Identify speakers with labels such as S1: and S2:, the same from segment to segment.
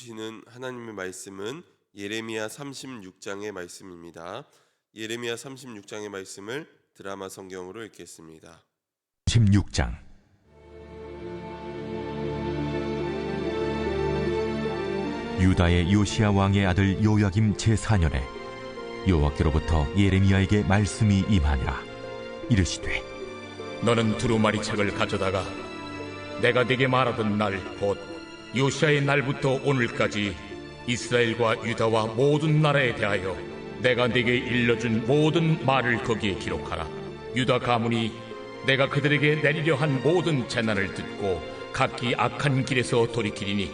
S1: 주시는 하나님의 말씀은 예레미야 36장의 말씀입니다. 예레미야 36장의 말씀을 드라마 성경으로 읽겠습니다.
S2: 16장. 유다의 요시야 왕의 아들 요야김 제4년에 여호와께로부터 예레미야에게 말씀이 임하니라. 이르시되
S3: 너는 두루마리 책을 가져다가 내가 네게 말하던 날 곧 요시야의 날부터 오늘까지 이스라엘과 유다와 모든 나라에 대하여 내가 네게 일러준 모든 말을 거기에 기록하라. 유다 가문이 내가 그들에게 내리려 한 모든 재난을 듣고 각기 악한 길에서 돌이키리니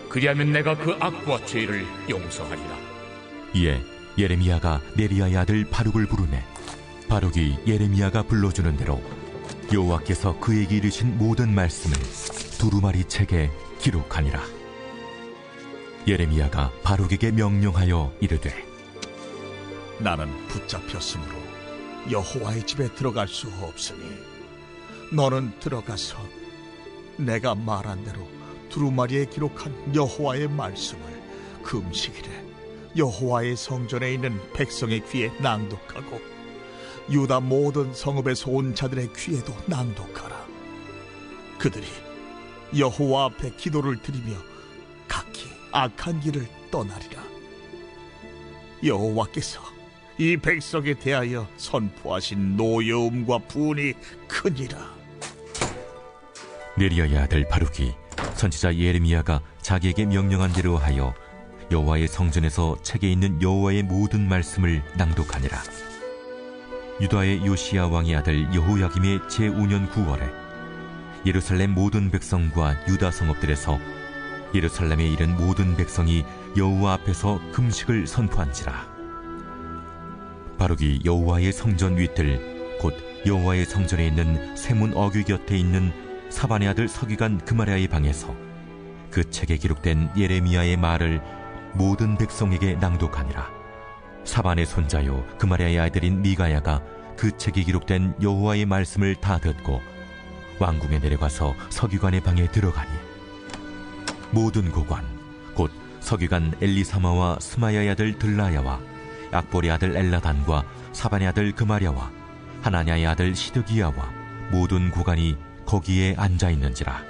S3: 그리하면 내가 그 악과 죄를 용서하리라.
S2: 이에 예레미야가 네리야의 아들 바룩을 부르매 바룩이 예레미야가 불러주는 대로 여호와께서 그에게 이르신 모든 말씀을 두루마리 책에 기록하니라. 예레미야가 바룩에게 명령하여 이르되
S4: 나는 붙잡혔으므로 여호와의 집에 들어갈 수 없으니 너는 들어가서 내가 말한 대로 두루마리에 기록한 여호와의 말씀을 금식일에 여호와의 성전에 있는 백성의 귀에 낭독하고 유다 모든 성읍에서 온 자들의 귀에도 낭독하라. 그들이 여호와 앞에 기도를 드리며 각기 악한 길을 떠나리라. 여호와께서 이 백성에 대하여 선포하신 노여움과 분이 크니라.
S2: 네리야의 아들 바룩이 선지자 예레미야가 자기에게 명령한 대로 하여 여호와의 성전에서 책에 있는 여호와의 모든 말씀을 낭독하니라. 유다의 요시야 왕의 아들 여호야김의 제5년 9월에 예루살렘 모든 백성과 유다 성읍들에서 예루살렘에 이른 모든 백성이 여호와 앞에서 금식을 선포한지라. 바룩이 여호와의 성전 윗들 곧 여호와의 성전에 있는 세문 어귀 곁에 있는 사반의 아들 서기관 그마랴의 방에서 그 책에 기록된 예레미야의 말을 모든 백성에게 낭독하니라. 사반의 손자요 그마랴의 아들인 미가야가 그 책에 기록된 여호와의 말씀을 다 듣고 왕궁에 내려가서 서기관의 방에 들어가니 모든 고관 곧 서기관 엘리사마와 스마야의 아들 들라야와 악볼의 아들 엘라단과 사반의 아들 그마랴와 하나냐의 아들 시드기야와 모든 고관이 거기에 앉아있는지라.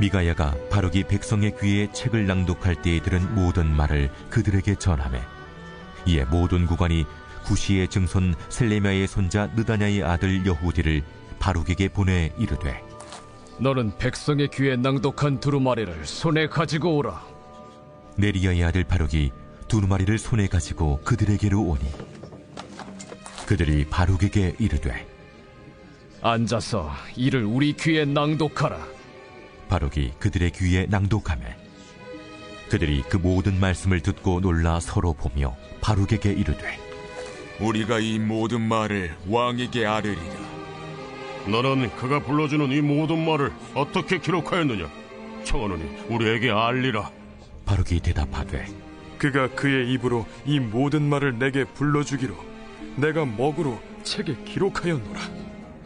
S2: 미가야가 바룩이 백성의 귀에 책을 낭독할 때에 들은 모든 말을 그들에게 전하매 이에 모든 고관이 구시의 증손 셀레미야의 손자 느다냐의 아들 여후디를 바룩에게 보내 이르되
S5: 너는 백성의 귀에 낭독한 두루마리를 손에 가지고 오라.
S2: 네리야의 아들 바룩이 두루마리를 손에 가지고 그들에게로 오니 그들이 바룩에게 이르되
S5: 앉아서 이를 우리 귀에 낭독하라.
S2: 바룩이 그들의 귀에 낭독하매 그들이 그 모든 말씀을 듣고 놀라 서로 보며 바룩에게 이르되
S6: 우리가 이 모든 말을 왕에게 아뢰리라.
S7: 너는 그가 불러주는 이 모든 말을 어떻게 기록하였느냐? 청하노니 우리에게 알리라.
S2: 바룩이 대답하되
S8: 그가 그의 입으로 이 모든 말을 내게 불러주기로 내가 먹으로 책에 기록하였노라.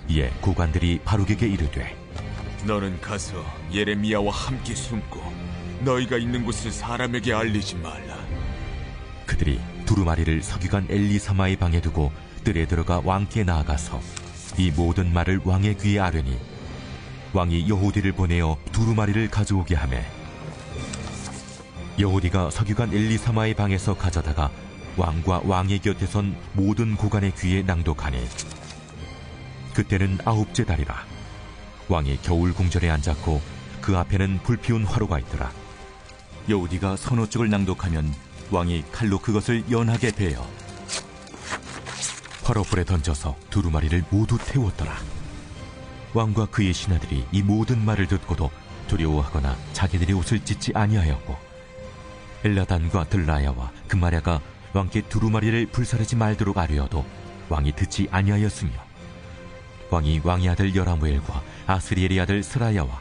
S2: 이에 고관들이 바룩에게 이르되
S6: 너는 가서 예레미야와 함께 숨고 너희가 있는 곳을 사람에게 알리지 말라.
S2: 그들이 두루마리를 서기관 엘리사마의 방에 두고 뜰에 들어가 왕께 나아가서 이 모든 말을 왕의 귀에 아뢰니 왕이 여호디를 보내어 두루마리를 가져오게 하매 여호디가 서기관 엘리사마의 방에서 가져다가 왕과 왕의 곁에 선 모든 고관의 귀에 낭독하니 그때는 아홉째 달이라. 왕이 겨울 궁전에 앉았고 그 앞에는 불피운 화로가 있더라. 여호디가 서너 쪽을 낭독하면 왕이 칼로 그것을 연하게 베어 화로불에 던져서 두루마리를 모두 태웠더라. 왕과 그의 신하들이 이 모든 말을 듣고도 두려워하거나 자기들의 옷을 찢지 아니하였고 엘라단과 들라야와 그마랴가 왕께 두루마리를 불살하지 말도록 아뢰어도 왕이 듣지 아니하였으며 왕이 왕의 아들 여라무엘과 아스리엘의 아들 스라야와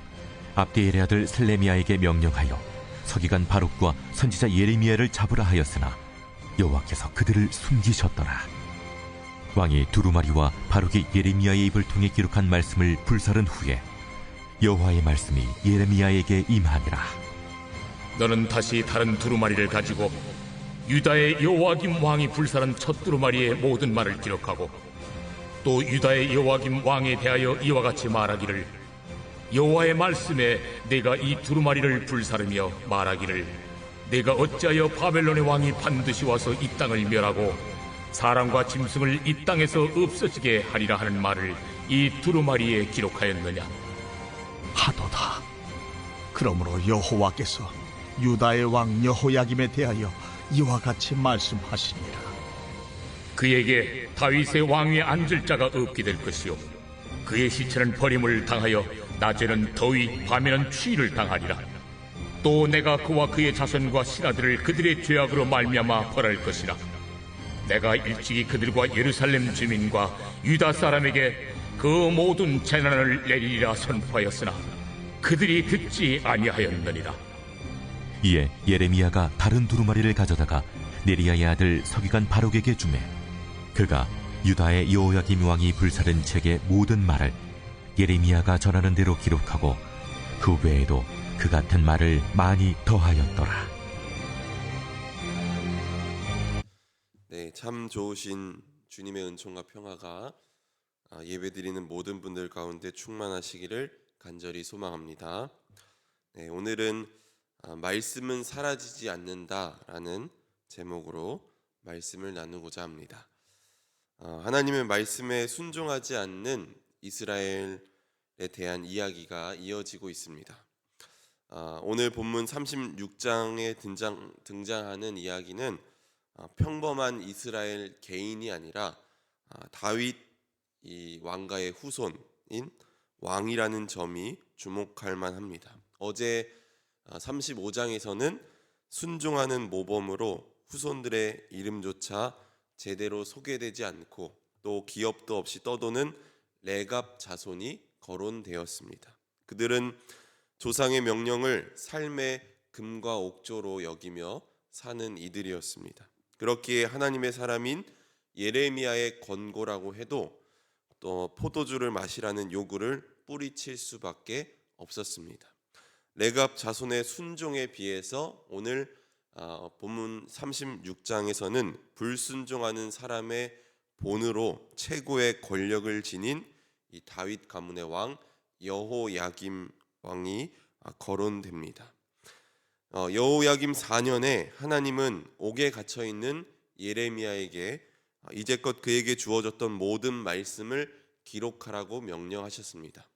S2: 압디엘의 아들 셀레미야에게 명령하여 서기관 바룩과 선지자 예레미야를 잡으라 하였으나 여호와께서 그들을 숨기셨더라. 왕이 두루마리와 바룩이 예레미야의 입을 통해 기록한 말씀을 불살은 후에 여호와의 말씀이 예레미야에게 임하니라.
S3: 너는 다시 다른 두루마리를 가지고 유다의 여호와김 왕이 불살은 첫 두루마리의 모든 말을 기록하고 또 유다의 여호와김 왕에 대하여 이와 같이 말하기를 여호와의 말씀에 내가 이 두루마리를 불사르며 말하기를 내가 어찌하여 바벨론의 왕이 반드시 와서 이 땅을 멸하고 사람과 짐승을 이 땅에서 없어지게 하리라 하는 말을 이 두루마리에 기록하였느냐.
S4: 하도다. 그러므로 여호와께서 유다의 왕 여호야김에 대하여 이와 같이 말씀하시니라.
S3: 그에게 다윗의 왕위에 앉을 자가 없게 될 것이요 그의 시체는 버림을 당하여 낮에는 더위 밤에는 추위를 당하리라. 또 내가 그와 그의 자손과 신하들을 그들의 죄악으로 말미암아 벌할 것이라. 내가 일찍이 그들과 예루살렘 주민과 유다 사람에게 그 모든 재난을 내리리라 선포하였으나 그들이 듣지 아니하였느니라.
S2: 이에 예레미야가 다른 두루마리를 가져다가 네리야의 아들 서기관 바룩에게 주매 그가 유다의 여호야김 왕이 불살은 책의 모든 말을 예레미야가 전하는 대로 기록하고 그 외에도 그 같은 말을 많이 더하였더라.
S1: 네, 참 좋으신 주님의 은총과 평화가 예배드리는 모든 분들 가운데 충만하시기를 간절히 소망합니다. 네, 오늘은 말씀은 사라지지 않는다라는 제목으로 말씀을 나누고자 합니다. 하나님의 말씀에 순종하지 않는 이스라엘에 대한 이야기가 이어지고 있습니다. 오늘 본문 36장에 등장하는 이야기는 평범한 이스라엘 개인이 아니라 다윗 이 왕가의 후손인 왕이라는 점이 주목할 만합니다. 어제 35장에서는 순종하는 모범으로 후손들의 이름조차 제대로 소개되지 않고 또 기업도 없이 떠도는 레갑 자손이 거론되었습니다. 그들은 조상의 명령을 삶의 금과 옥조로 여기며 사는 이들이었습니다. 그렇기에 하나님의 사람인 예레미야의 권고라고 해도 또 포도주를 마시라는 요구를 뿌리칠 수밖에 없었습니다. 레갑 자손의 순종에 비해서 오늘 본문 36장에서는 불순종하는 사람의 본으로 최고의 권력을 지닌 이 다윗 가문의 왕 여호야김 왕이 거론됩니다. 여호야김 4년에 하나님은 옥에 갇혀 있는 예레미야에게 이제껏 그에게 주어졌던 모든 말씀을 기록하라고 명령하셨습니다.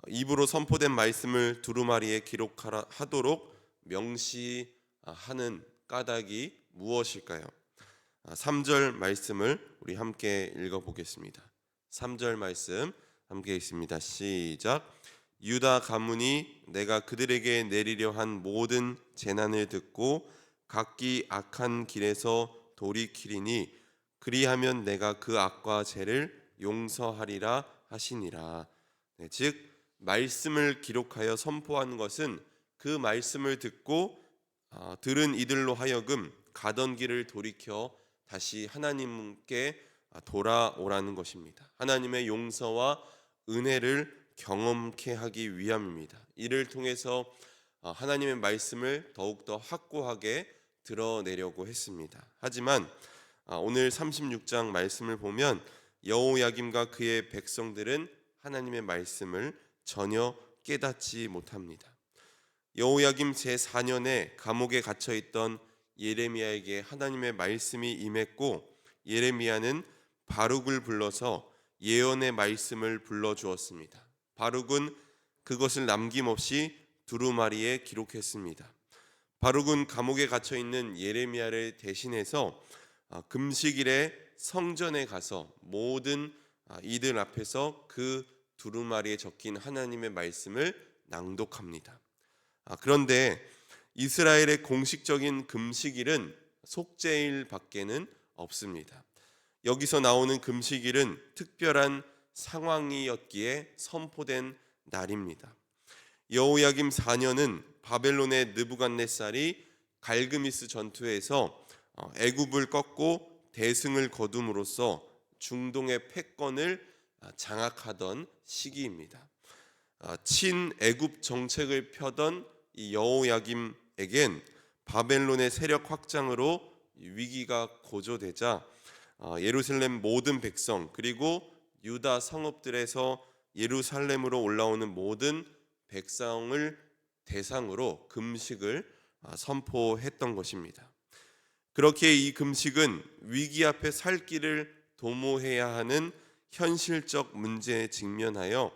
S1: 입으로 선포된 말씀을 두루마리에 기록하도록 명시하는 까닭이 무엇일까요? 3절 말씀을 우리 함께 읽어보겠습니다. 3절 말씀 함께 읽습니다. 시작. 유다 가문이 내가 그들에게 내리려 한 모든 재난을 듣고 각기 악한 길에서 돌이키리니 그리하면 내가 그 악과 죄를 용서하리라 하시니라. 네, 즉 말씀을 기록하여 선포하는 것은 그 말씀을 듣고 들은 이들로 하여금 가던 길을 돌이켜 다시 하나님께 돌아오라는 것입니다. 하나님의 용서와 은혜를 경험케 하기 위함입니다. 이를 통해서 하나님의 말씀을 더욱더 확고하게 드러내려고 했습니다. 하지만 오늘 36장 말씀을 보면 여호야김과 그의 백성들은 하나님의 말씀을 전혀 깨닫지 못합니다. 여호야김 제4년에 감옥에 갇혀 있던 예레미야에게 하나님의 말씀이 임했고 예레미야는 바룩을 불러서 예언의 말씀을 불러주었습니다. 바룩은 그것을 남김없이 두루마리에 기록했습니다. 바룩은 감옥에 갇혀 있는 예레미야를 대신해서 금식일에 성전에 가서 모든 이들 앞에서 그 두루마리에 적힌 하나님의 말씀을 낭독합니다. 그런데 이스라엘의 공식적인 금식일은 속죄일 밖에는 없습니다. 여기서 나오는 금식일은 특별한 상황이었기에 선포된 날입니다. 여호야김 4년은 바벨론의 느부갓네살이 갈그미스 전투에서 애굽을 꺾고 대승을 거둠으로써 중동의 패권을 장악하던 시기입니다. 친애굽 정책을 펴던 이 여호야김 여호야김에겐 바벨론의 세력 확장으로 위기가 고조되자 예루살렘 모든 백성 그리고 유다 성읍들에서 예루살렘으로 올라오는 모든 백성을 대상으로 금식을 선포했던 것입니다. 그렇게 이 금식은 위기 앞에 살 길을 도모해야 하는 현실적 문제에 직면하여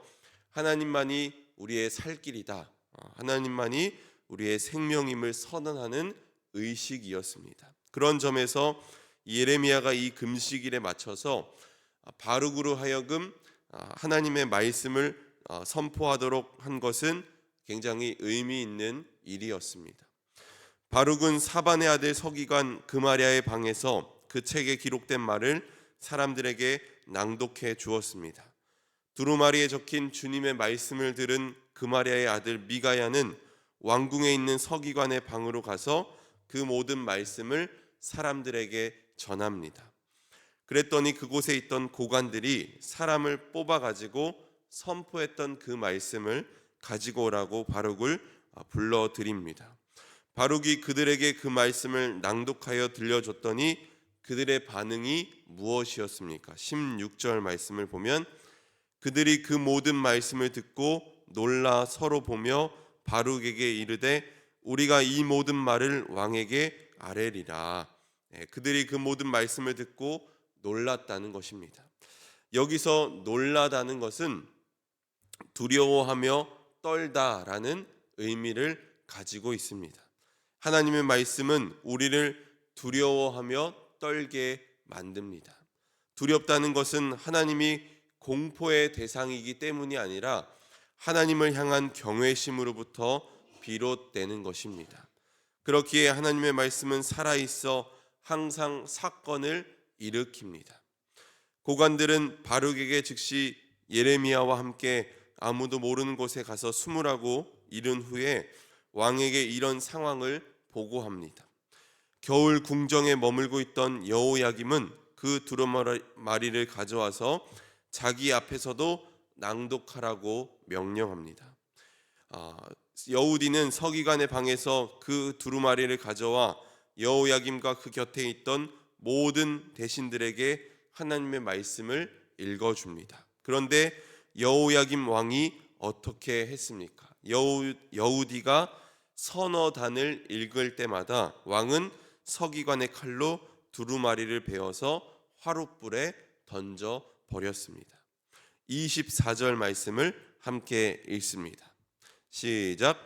S1: 하나님만이 우리의 살 길이다, 하나님만이 우리의 생명임을 선언하는 의식이었습니다. 그런 점에서 예레미야가 이 금식일에 맞춰서 바룩으로 하여금 하나님의 말씀을 선포하도록 한 것은 굉장히 의미 있는 일이었습니다. 바룩은 사반의 아들 서기관 그마랴의 방에서 그 책에 기록된 말을 사람들에게 낭독해 주었습니다. 두루마리에 적힌 주님의 말씀을 들은 그마랴의 아들 미가야는 왕궁에 있는 서기관의 방으로 가서 그 모든 말씀을 사람들에게 전합니다. 그랬더니 그곳에 있던 고관들이 사람을 뽑아가지고 선포했던 그 말씀을 가지고 오라고 바룩을 불러드립니다. 바룩이 그들에게 그 말씀을 낭독하여 들려줬더니 그들의 반응이 무엇이었습니까? 16절 말씀을 보면 그들이 그 모든 말씀을 듣고 놀라 서로 보며 바룩에게 이르되 우리가 이 모든 말을 왕에게 아뢰리라. 그들이 그 모든 말씀을 듣고 놀랐다는 것입니다. 여기서 놀라다는 것은 두려워하며 떨다라는 의미를 가지고 있습니다. 하나님의 말씀은 우리를 두려워하며 떨게 만듭니다. 두렵다는 것은 하나님이 공포의 대상이기 때문이 아니라 하나님을 향한 경외심으로부터 비롯되는 것입니다. 그렇기에 하나님의 말씀은 살아있어 항상 사건을 일으킵니다. 고관들은 바룩에게 즉시 예레미야와 함께 아무도 모르는 곳에 가서 숨으라고 이른 후에 왕에게 이런 상황을 보고합니다. 겨울 궁정에 머물고 있던 여호야김은 그 두루마리를 가져와서 자기 앞에서도 낭독하라고 명령합니다. 여우디는 서기관의 방에서 그 두루마리를 가져와 여호야김과 그 곁에 있던 모든 대신들에게 하나님의 말씀을 읽어줍니다. 그런데 여호야김 왕이 어떻게 했습니까? 여우디가 서너 단을 읽을 때마다 왕은 서기관의 칼로 두루마리를 베어서 화롯불에 던져 버렸습니다. 24절 말씀을 함께 읽습니다. 시작.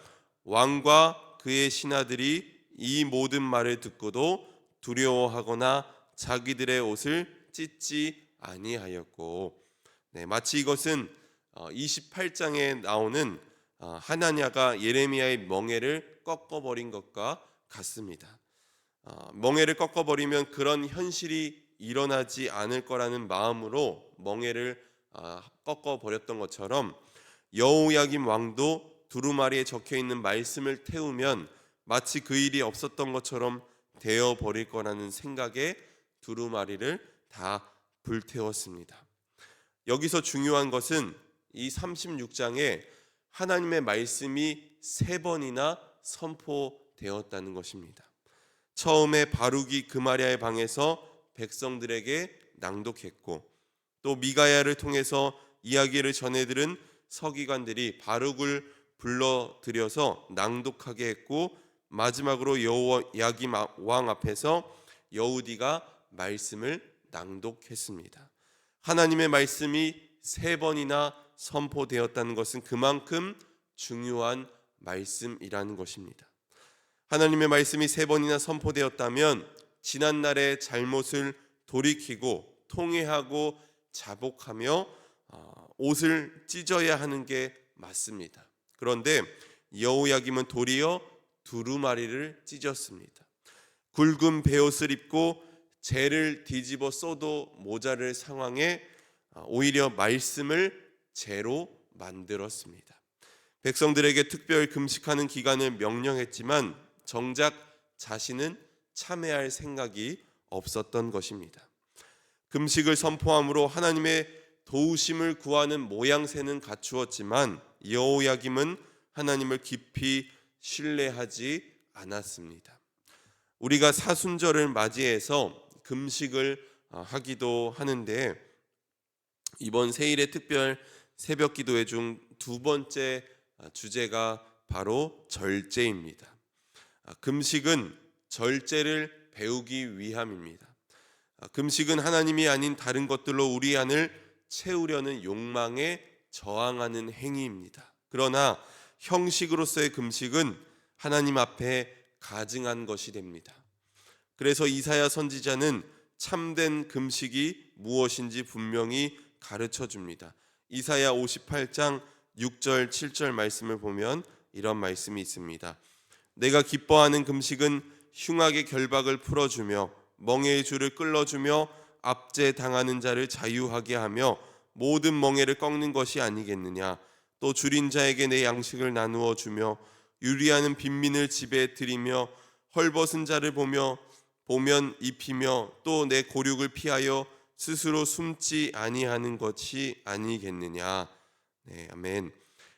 S1: 왕과 그의 신하들이 이 모든 말을 듣고도 두려워하거나 자기들의 옷을 찢지 아니하였고, 마치 이것은 28장에 나오는 하나냐가 예레미야의 멍에를 꺾어버린 것과 같습니다. 멍에를 꺾어버리면 그런 현실이 일어나지 않을 거라는 마음으로 멍에를 꺾어버렸던 것처럼 여호야김 왕도 두루마리에 적혀있는 말씀을 태우면 마치 그 일이 없었던 것처럼 되어버릴 거라는 생각에 두루마리를 다 불태웠습니다. 여기서 중요한 것은 이 36장에 하나님의 말씀이 3번이나 선포되었다는 것입니다. 처음에 바룩이 그마랴의 방에서 백성들에게 낭독했고, 또 미가야를 통해서 이야기를 전해들은 서기관들이 바룩을 불러들여서 낭독하게 했고, 마지막으로 여호야김 왕 앞에서 여우디가 말씀을 낭독했습니다. 하나님의 말씀이 3번이나 선포되었다는 것은 그만큼 중요한 말씀이라는 것입니다. 하나님의 말씀이 3번이나 선포되었다면 지난날의 잘못을 돌이키고 통회하고 자복하며 옷을 찢어야 하는 게 맞습니다. 그런데 여호야김은 도리어 두루마리를 찢었습니다. 굵은 베옷을 입고 재를 뒤집어 써도 모자랄 상황에 오히려 말씀을 재로 만들었습니다. 백성들에게 특별 금식하는 기간을 명령했지만 정작 자신은 참회할 생각이 없었던 것입니다. 금식을 선포함으로 하나님의 도우심을 구하는 모양새는 갖추었지만 여호야김은 하나님을 깊이 신뢰하지 않았습니다. 우리가 사순절을 맞이해서 금식을 하기도 하는데 이번 세일의 특별 새벽 기도회 중 두 번째 주제가 바로 절제입니다. 금식은 절제를 배우기 위함입니다. 금식은 하나님이 아닌 다른 것들로 우리 안을 채우려는 욕망에 저항하는 행위입니다. 그러나 형식으로서의 금식은 하나님 앞에 가증한 것이 됩니다. 그래서 이사야 선지자는 참된 금식이 무엇인지 분명히 가르쳐 줍니다. 이사야 58장 6절 7절 말씀을 보면 이런 말씀이 있습니다. 내가 기뻐하는 금식은 흉악의 결박을 풀어주며 멍에의 줄을 끌어주며 압제당하는 자를 자유하게 하며 모든 멍에를 꺾는 것이 아니겠느냐. 또 줄인 자에게 내 양식을 나누어 주며 유리하는 빈민을 집에 들이며 헐벗은 자를 보면 입히며 또 내 고륙을 피하여 스스로 숨지 아니하는 것이 아니겠느냐. 네, 아멘.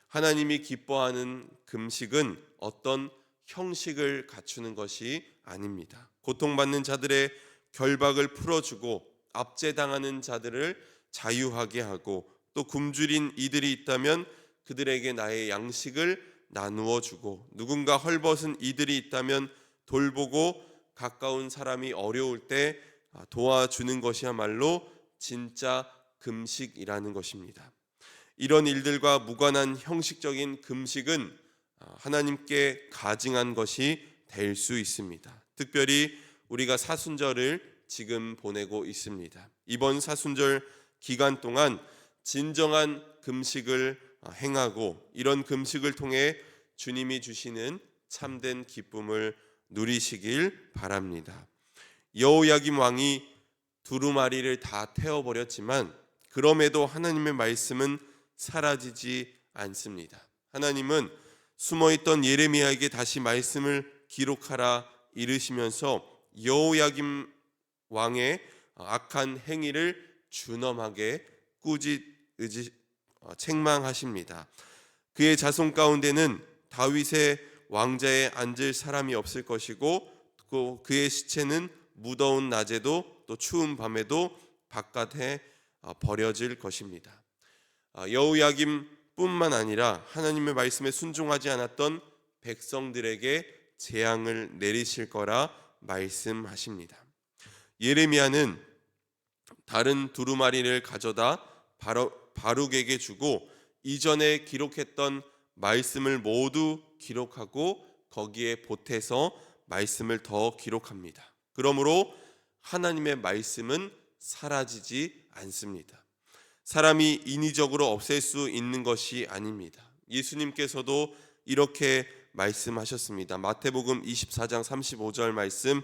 S1: 하나님이 기뻐하는 금식은 어떤 형식을 갖추는 것이 아닙니다. 고통받는 자들의 결박을 풀어주고 압제당하는 자들을 자유하게 하고 또 굶주린 이들이 있다면 그들에게 나의 양식을 나누어 주고 누군가 헐벗은 이들이 있다면 돌보고 가까운 사람이 어려울 때 도와주는 것이야말로 진짜 금식이라는 것입니다. 이런 일들과 무관한 형식적인 금식은 하나님께 가증한 것이 될 수 있습니다. 특별히 우리가 사순절을 지금 보내고 있습니다. 이번 사순절 기간 동안 진정한 금식을 행하고 이런 금식을 통해 주님이 주시는 참된 기쁨을 누리시길 바랍니다. 여호야김 왕이 두루마리를 다 태워버렸지만 그럼에도 하나님의 말씀은 사라지지 않습니다. 하나님은 숨어있던 예레미야에게 다시 말씀을 기록하라 이르시면서 여호야김 왕의 악한 행위를 준엄하게 책망하십니다. 그의 자손 가운데는 다윗의 왕자에 앉을 사람이 없을 것이고 또 그의 시체는 무더운 낮에도 또 추운 밤에도 바깥에 버려질 것입니다. 여호야김뿐만 아니라 하나님의 말씀에 순종하지 않았던 백성들에게 재앙을 내리실 거라 말씀하십니다. 예레미야는 다른 두루마리를 가져다 바룩에게 주고 이전에 기록했던 말씀을 모두 기록하고 거기에 보태서 말씀을 더 기록합니다. 그러므로 하나님의 말씀은 사라지지 않습니다. 사람이 인위적으로 없앨 수 있는 것이 아닙니다. 예수님께서도 이렇게 말씀하셨습니다. 마태복음 24장 35절 말씀,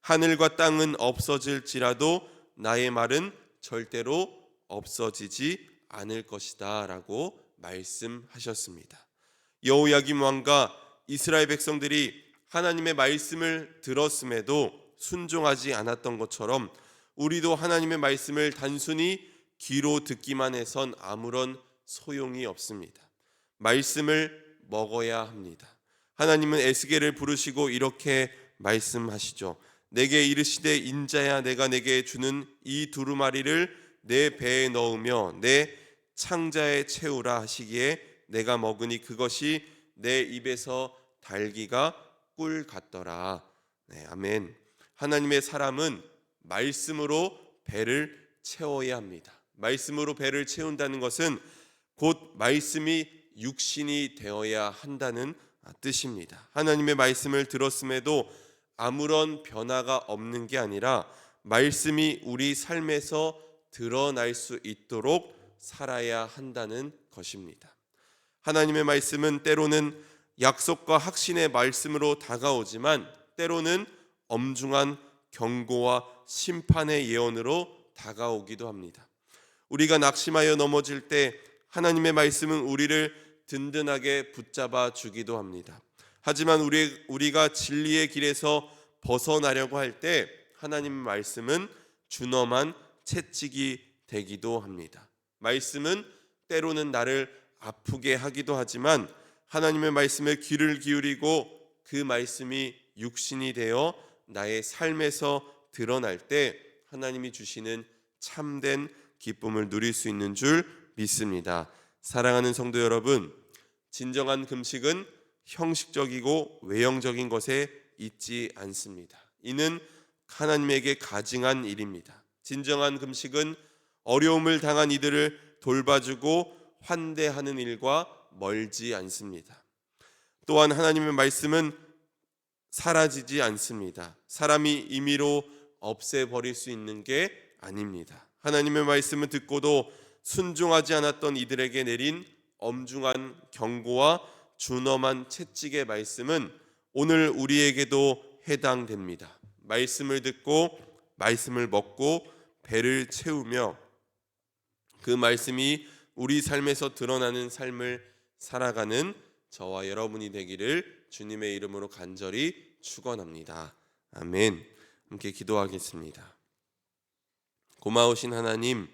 S1: 하늘과 땅은 없어질지라도 나의 말은 절대로 없어지지 않을 것이다 라고 말씀하셨습니다. 여호야김 왕과 이스라엘 백성들이 하나님의 말씀을 들었음에도 순종하지 않았던 것처럼 우리도 하나님의 말씀을 단순히 귀로 듣기만 해선 아무런 소용이 없습니다. 말씀을 먹어야 합니다. 하나님은 에스겔을 부르시고 이렇게 말씀하시죠. 내게 이르시되 인자야 내가 내게 주는 이 두루마리를 내 배에 넣으며 내 창자에 채우라 하시기에 내가 먹으니 그것이 내 입에서 달기가 꿀 같더라. 네, 아멘. 하나님의 사람은 말씀으로 배를 채워야 합니다. 말씀으로 배를 채운다는 것은 곧 말씀이 육신이 되어야 한다는 뜻입니다. 하나님의 말씀을 들었음에도 아무런 변화가 없는 게 아니라 말씀이 우리 삶에서 드러날 수 있도록 살아야 한다는 것입니다. 하나님의 말씀은 때로는 약속과 확신의 말씀으로 다가오지만 때로는 엄중한 경고와 심판의 예언으로 다가오기도 합니다. 우리가 낙심하여 넘어질 때 하나님의 말씀은 우리를 든든하게 붙잡아 주기도 합니다. 하지만 우리가 진리의 길에서 벗어나려고 할 때 하나님의 말씀은 준엄한 채찍이 되기도 합니다. 말씀은 때로는 나를 아프게 하기도 하지만 하나님의 말씀에 귀를 기울이고 그 말씀이 육신이 되어 나의 삶에서 드러날 때 하나님이 주시는 참된 기쁨을 누릴 수 있는 줄 믿습니다. 사랑하는 성도 여러분, 진정한 금식은 형식적이고 외형적인 것에 있지 않습니다. 이는 하나님에게 가증한 일입니다. 진정한 금식은 어려움을 당한 이들을 돌봐주고 환대하는 일과 멀지 않습니다. 또한 하나님의 말씀은 사라지지 않습니다. 사람이 임의로 없애버릴 수 있는 게 아닙니다. 하나님의 말씀을 듣고도 순종하지 않았던 이들에게 내린 엄중한 경고와 준엄한 채찍의 말씀은 오늘 우리에게도 해당됩니다. 말씀을 듣고 말씀을 먹고 배를 채우며 그 말씀이 우리 삶에서 드러나는 삶을 살아가는 저와 여러분이 되기를 주님의 이름으로 간절히 축원합니다. 아멘. 함께 기도하겠습니다. 고마우신 하나님,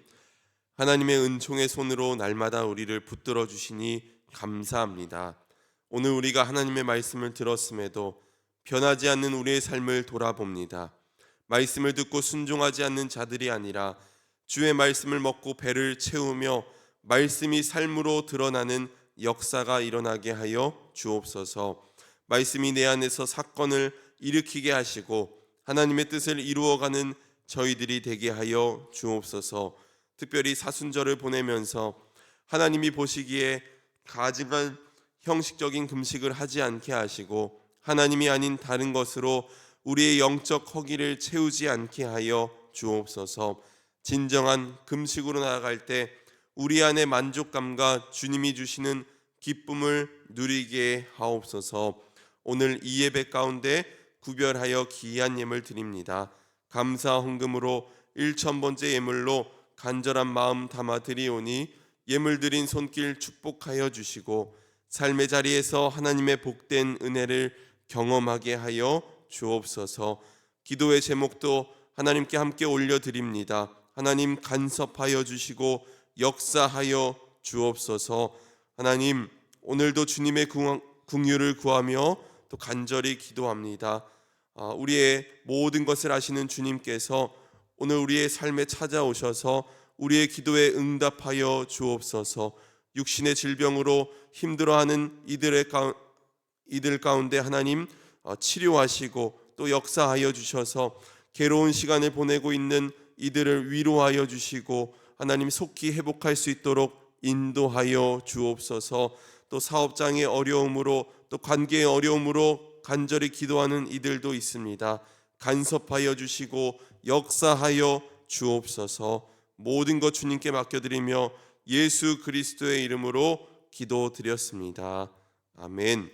S1: 하나님의 은총의 손으로 날마다 우리를 붙들어 주시니 감사합니다. 오늘 우리가 하나님의 말씀을 들었음에도 변하지 않는 우리의 삶을 돌아봅니다. 말씀을 듣고 순종하지 않는 자들이 아니라 주의 말씀을 먹고 배를 채우며 말씀이 삶으로 드러나는 역사가 일어나게 하여 주옵소서. 말씀이 내 안에서 사건을 일으키게 하시고 하나님의 뜻을 이루어가는 저희들이 되게 하여 주옵소서. 특별히 사순절을 보내면서 하나님이 보시기에 가증한 형식적인 금식을 하지 않게 하시고 하나님이 아닌 다른 것으로 우리의 영적 허기를 채우지 않게 하여 주옵소서. 진정한 금식으로 나아갈 때 우리 안의 만족감과 주님이 주시는 기쁨을 누리게 하옵소서. 오늘 이 예배 가운데 구별하여 귀한 예물 드립니다. 감사 헌금으로 1000번째 예물로 간절한 마음 담아 드리오니 예물 드린 손길 축복하여 주시고 삶의 자리에서 하나님의 복된 은혜를 경험하게 하여 주옵소서. 기도의 제목도 하나님께 함께 올려드립니다. 하나님 간섭하여 주시고 역사하여 주옵소서. 하나님 오늘도 주님의 긍휼을 구하며 또 간절히 기도합니다. 우리의 모든 것을 아시는 주님께서 오늘 우리의 삶에 찾아오셔서 우리의 기도에 응답하여 주옵소서. 육신의 질병으로 힘들어하는 이들 가운데 하나님 치료하시고 또 역사하여 주셔서 괴로운 시간을 보내고 있는 이들을 위로하여 주시고 하나님 속히 회복할 수 있도록 인도하여 주옵소서. 또 사업장의 어려움으로 또 관계의 어려움으로 간절히 기도하는 이들도 있습니다. 간섭하여 주시고 역사하여 주옵소서. 모든 것 주님께 맡겨드리며 예수 그리스도의 이름으로 기도드렸습니다. 아멘.